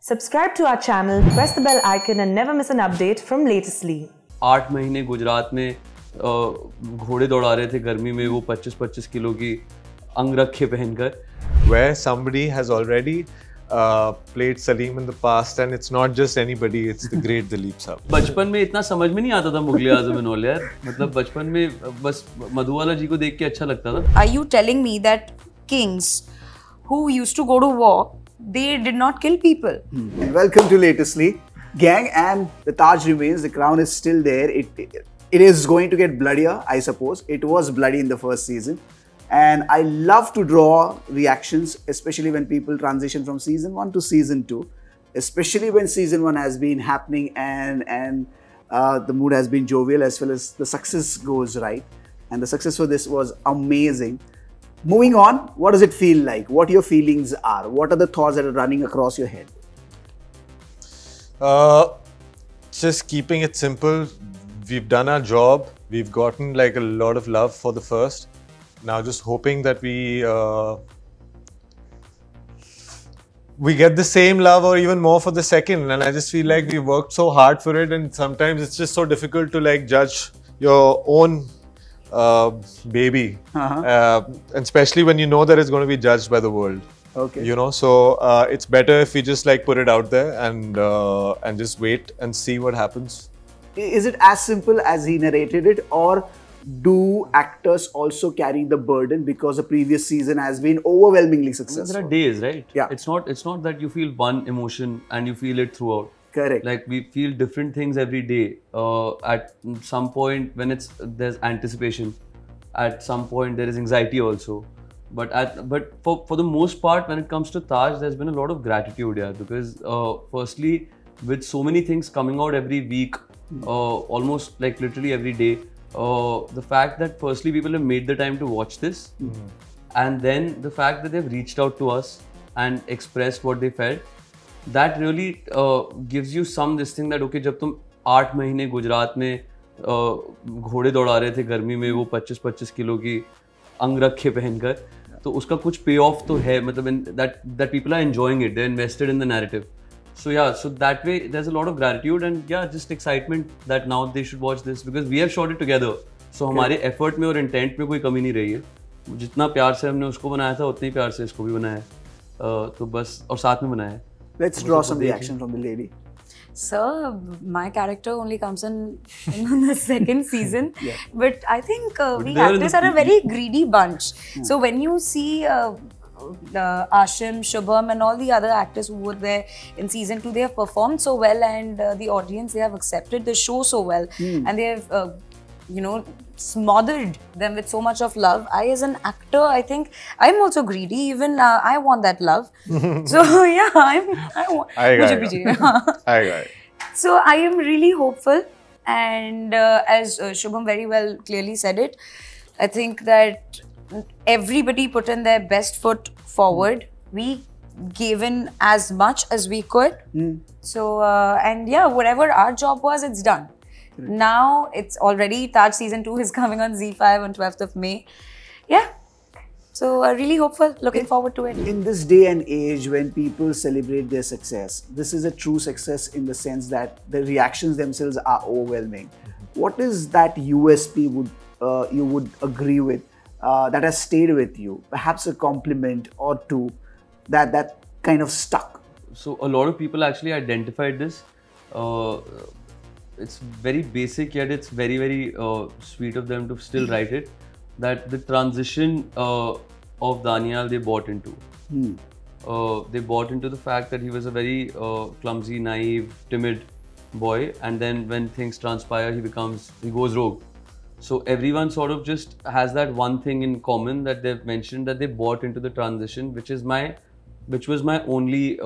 Subscribe to our channel, press the bell icon and never miss an update from Latestly. 8 महीने गुजरात में घोड़े दौड़ा रहे थे गर्मी में वो 25-25 किलो की अंगरखे पहनकर. Where somebody has already played Salim in the past and it's not just anybody, it's the great Dileep Saab. बचपन में इतना समझ में नहीं आता था मुगले आज़म एंड ऑल यार. मतलब बचपन में बस मधुबाला जी को देख के अच्छा लगता था. Are you telling me that kings who used to go to war, they did not kill people? Welcome to Latestly. Gang, and the Taj remains, the crown is still there. It is going to get bloodier, I suppose. It was bloody in the first season. And I love to draw reactions, especially when people transition from season 1 to season 2. Especially when season 1 has been happening and the mood has been jovial as well as the success goes right. And the success for this was amazing. Moving on, what does it feel like? What your feelings are? What are the thoughts that are running across your head? Just keeping it simple. We've done our job. We've gotten like a lot of love for the first. Now just hoping that we get the same love or even more for the second. And I just feel like we worked so hard for it, and sometimes it's just so difficult to like judge your own baby, and especially when you know that it's going to be judged by the world. Okay. You know, so it's better if we just like put it out there and just wait and see what happens. Is it as simple as he narrated it, or do actors also carry the burden because the previous season has been overwhelmingly successful? There are days, right? Yeah. It's not that you feel one emotion and you feel it throughout. Correct. Like we feel different things every day. At some point when there's anticipation, at some point there is anxiety also. But for the most part, when it comes to Taj, there's been a lot of gratitude here, because firstly, with so many things coming out every week, almost like literally every day, the fact that firstly people have made the time to watch this, and then the fact that they've reached out to us and expressed what they felt, that really gives you some this thing that okay, जब तुम 8 महीने गुजरात में घोड़े दौड़ा रहे थे गर्मी में वो 25-25 किलो की अंगरखे पहनकर, तो उसका कुछ पे ऑफ तो है, मतलब that people are enjoying it, they're invested in the narrative. So yeah, so that way there's a lot of gratitude and yeah, just excitement that now they should watch this, because we have shot it together. So हमारे effort में और intent में कोई कमी नहीं रही है. जितना प्यार से हमने उसको बनाया था, उतने ही प्यार से इसको भी बनाया है. तो बस और साथ में बनाया है. Let's draw some reaction from the lady. Sir, my character only comes in the second season, Yeah. but I think we actors are a very greedy bunch. So when you see Aashim, Shubham and all the other actors who were there in season 2, they have performed so well, and the audience, they have accepted the show so well, and they have smothered them with so much of love. I, as an actor, I think I'm also greedy. Even I want that love. So yeah, I want. So I am really hopeful, and as Shubham very well clearly said it, I think that everybody put in their best foot forward. We gave in as much as we could. So and yeah, whatever our job was, it's done. Now it's already Taj season 2 is coming on Z5 on 12th of May. Yeah. So really hopeful, looking forward to it. In this day and age when people celebrate their success, this is a true success in the sense that the reactions themselves are overwhelming. What is that USP you would agree with that has stayed with you? Perhaps a compliment or two that kind of stuck. So a lot of people actually identified this. It's very basic, yet it's very, very sweet of them to still write it. That the transition of Daniel they bought into. They bought into the fact that he was a very clumsy, naive, timid boy, and then when things transpire, he goes rogue. So everyone sort of just has that one thing in common, that they've mentioned that they bought into the transition, which was my only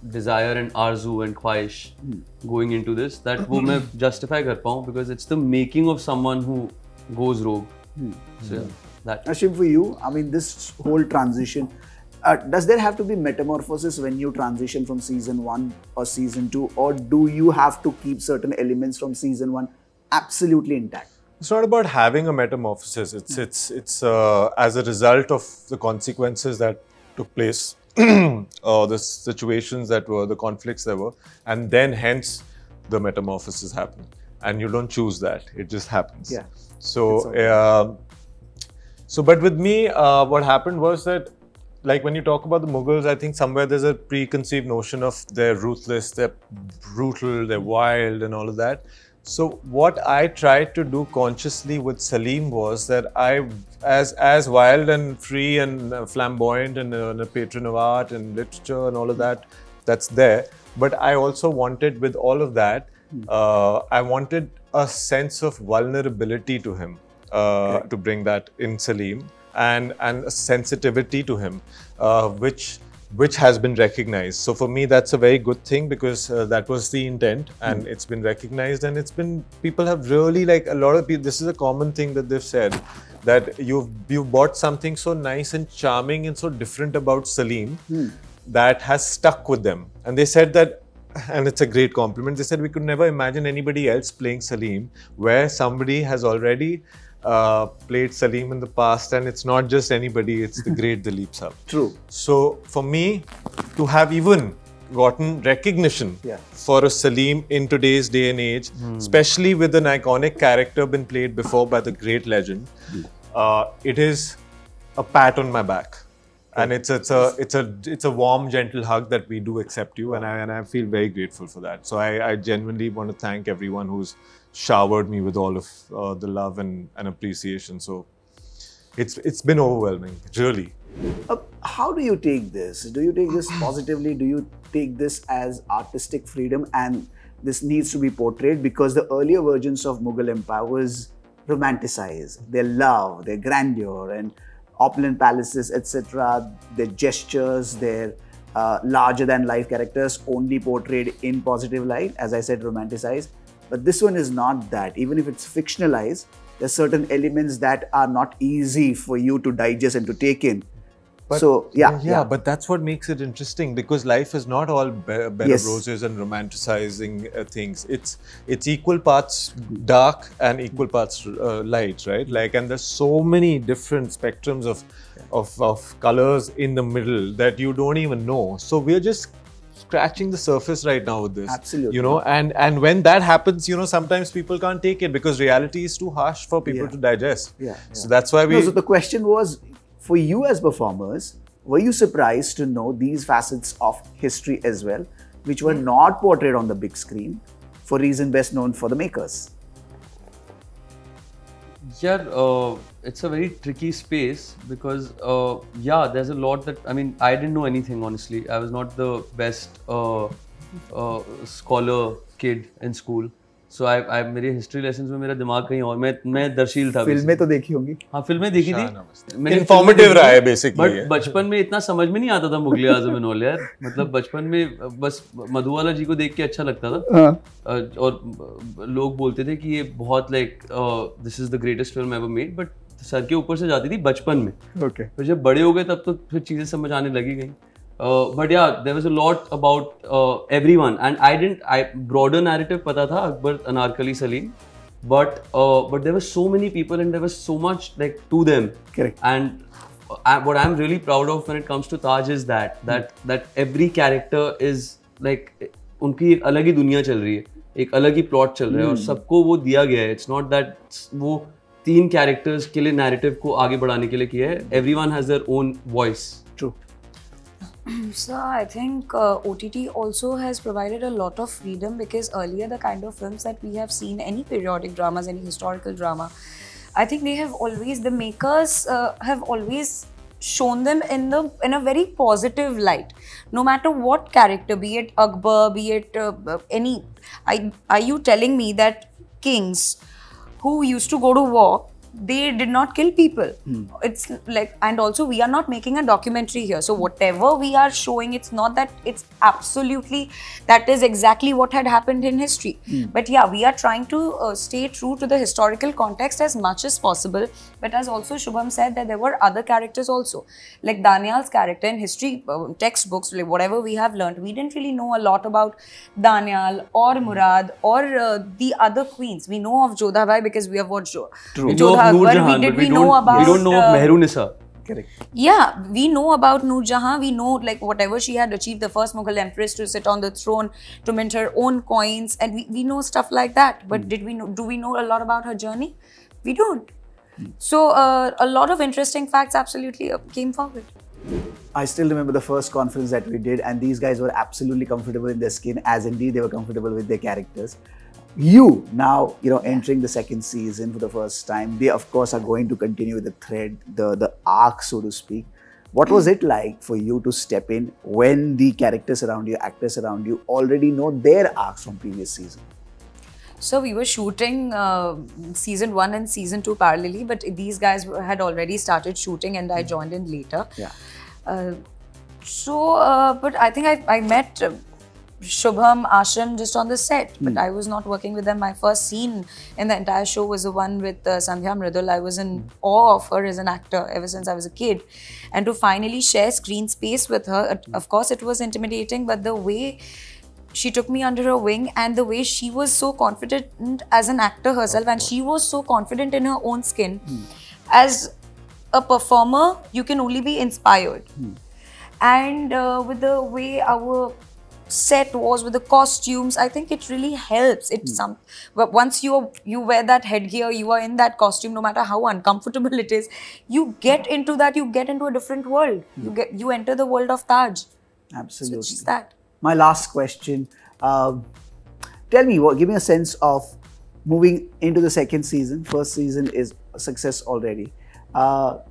desire and arzu and khwahish going into this, that wo main justify kar paun, because it's the making of someone who goes rogue. So yeah, that. Aashim, for you, I mean, this whole transition, does there have to be metamorphosis when you transition from season 1 or season 2, or do you have to keep certain elements from season 1 absolutely intact? It's not about having a metamorphosis. It's as a result of the consequences that took place or the situations that were, the conflicts there were, and then hence the metamorphosis happened. And you don't choose that; it just happens. Yeah. So, but with me, what happened was that, like when you talk about the Mughals, I think somewhere there's a preconceived notion of they're ruthless, they're brutal, they're wild, and all of that. So what I tried to do consciously with Salim was that I, as wild and free and flamboyant and a patron of art and literature and all of that, that's there. But I also wanted, with all of that, I wanted a sense of vulnerability to him, to bring that in Salim, and a sensitivity to him, which has been recognized. So for me, that's a very good thing, because that was the intent, and it's been recognized, and it's been, people have really, like, a lot of people, this is a common thing that they've said, that you've bought something so nice and charming and so different about Salim that has stuck with them. And they said that, and it's a great compliment, they said we could never imagine anybody else playing Salim where somebody has already played Salim in the past, and it's not just anybody, it's the great Dileep Saab. True. So for me, to have even gotten recognition for a Salim in today's day and age, especially with an iconic character been played before by the great legend, it is a pat on my back. And it's a warm, gentle hug that we do accept you, and I feel very grateful for that. So I genuinely want to thank everyone who's showered me with all of the love and appreciation. So it's been overwhelming, really. How do you take this? Do you take this positively? Do you take this as artistic freedom, and this needs to be portrayed? Because the earlier versions of Mughal Empire was romanticized, their love, their grandeur, and opulent palaces, etc. Their gestures, their larger-than-life characters only portrayed in positive light, as I said, romanticized. But this one is not that. Even if it's fictionalized, there's certain elements that are not easy for you to digest and to take in. But, so, but that's what makes it interesting, because life is not all bed of roses and romanticizing things. It's equal parts dark and equal parts light, right? Like, and there's so many different spectrums of colors in the middle that you don't even know. So we're just scratching the surface right now with this. Absolutely. You know, and when that happens, you know, sometimes people can't take it because reality is too harsh for people to digest. So that's why we... So the question was, for you as performers, were you surprised to know these facets of history as well, which were not portrayed on the big screen, for reason best known for the makers? Yeah, it's a very tricky space because, there's a lot that, I mean, I didn't know anything, honestly. I was not the best scholar kid in school. So मेरे history lessons में मेरा दिमाग कहीं और मैं दर्शील था. फिल्में तो देखी होंगी. हाँ, फिल्में देखी थी. इन्फॉर्मेटिव रहा है बेसिकली. बट बचपन में इतना समझ में नहीं आता था मुगले आजम एंड ऑल यार. मतलब बचपन में बस मधुबाला जी को देख के अच्छा लगता था. और लोग बोलते थे कि ये बहुत like this is the greatest film ever made, but sir के ऊपर से जाती थी बचपन में. फिर जब बड़े हो गए तब तो फिर चीजें समझ आने लगी गई. But yeah, there was a lot about everyone, and broader narrative पता था Akbar, Anarkali, Salim, but there were so many people and there was so much like to them. Correct. And what I'm really proud of when it comes to Taj is that every character is like उनकी एक अलग ही दुनिया चल रही है, एक अलग ही plot चल रहा है और सबको वो दिया गया है. It's not that वो 3 characters के लिए narrative को आगे बढ़ाने के लिए किया है. Everyone has their own voice. True. So I think OTT also has provided a lot of freedom, because earlier the kind of films that we have seen, any periodic dramas, any historical drama, I think they have always, the makers have always shown them in a very positive light. No matter what character, be it Akbar, be it any, are you telling me that kings who used to go to war, they did not kill people? It's like, and also we are not making a documentary here, so whatever we are showing, it's not that it's absolutely that is exactly what had happened in history, but yeah, we are trying to stay true to the historical context as much as possible. But as also Shubham said, that there were other characters also, like Daniel's character in history textbooks, like whatever we have learned, we didn't really know a lot about Daniel or Murad or the other queens. We know of Jodhabai because we have watched Jodha. We don't know of Mehru Nisa. Correct. Yeah, we know about Noor Jahan. We know like whatever she had achieved, the first Mughal empress to sit on the throne, to mint her own coins, and we know stuff like that. But do we know a lot about her journey? We don't. So a lot of interesting facts absolutely came forward. I still remember the first conference that we did, and these guys were absolutely comfortable in their skin, as indeed they were comfortable with their characters. You now, entering the second season for the first time, they of course are going to continue the thread, the arc, so to speak. What was it like for you to step in when the characters around you, actors around you, already know their arcs from previous season? So we were shooting season 1 and season 2 parallelly, but these guys had already started shooting and I joined in later. Yeah. But I think I met Shubham, Aashim just on the set, but I was not working with them. My first scene in the entire show was the one with Sandhya Mridul. I was in awe of her as an actor ever since I was a kid. And to finally share screen space with her, of course it was intimidating, but the way she took me under her wing and the way she was so confident as an actor herself, and she was so confident in her own skin. As a performer, you can only be inspired. And with the way our set was, with the costumes, I think it really helps. But once you wear that headgear, you are in that costume, no matter how uncomfortable it is, you get into that, you get into a different world. You enter the world of Taj. Absolutely. So it's just that. My last question, tell me, give me a sense of moving into the second season. First season is a success already.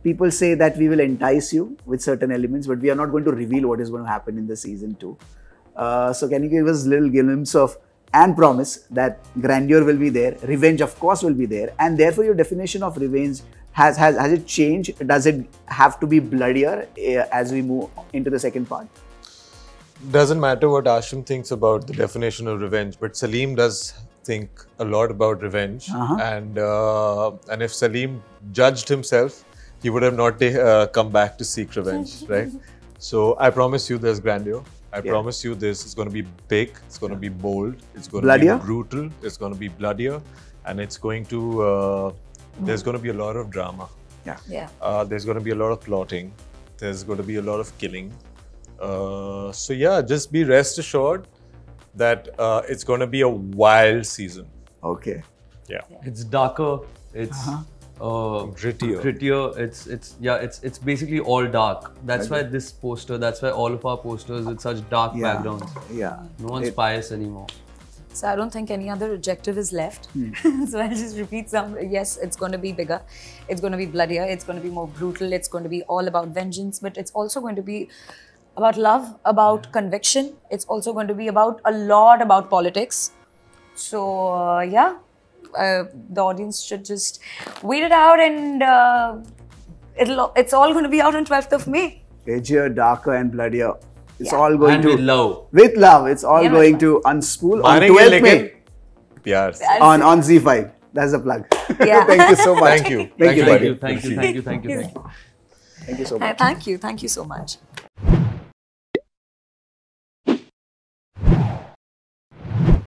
People say that we will entice you with certain elements, but we are not going to reveal what is going to happen in the season 2. So can you give us a little glimpse of, and promise that grandeur will be there, revenge of course will be there, and therefore your definition of revenge, has it changed? Does it have to be bloodier as we move into the second part? Doesn't matter what Aashim thinks about the definition of revenge, but Salim does think a lot about revenge. And if Salim judged himself, he would have not come back to seek revenge, right? So I promise you there's grandeur. I promise you this is going to be big, it's going to be bold, it's going to be brutal, it's going to be bloodier, and it's going to, there's going to be a lot of drama. There's going to be a lot of plotting, there's going to be a lot of killing. So yeah, just be rest assured that it's going to be a wild season. Okay. Yeah. It's darker. It's grittier. It's basically all dark. That's why this poster. That's why all of our posters with such dark backgrounds. Yeah. No one's pious anymore. So I don't think any other adjective is left. So I'll just repeat some. Yes, it's going to be bigger. It's going to be bloodier. It's going to be more brutal. It's going to be all about vengeance. But it's also going to be about love, about conviction. It's also going to be about a lot about politics. So the audience should just wait it out, and it's all going to be out on 12th of May. Edgier, darker and bloodier. It's all going and to... with love. With love. It's all going to unspool on 12th May. On Z5. That's the plug. Thank you so much. Thank you. Thank you. Thank you so much. Thank you so much.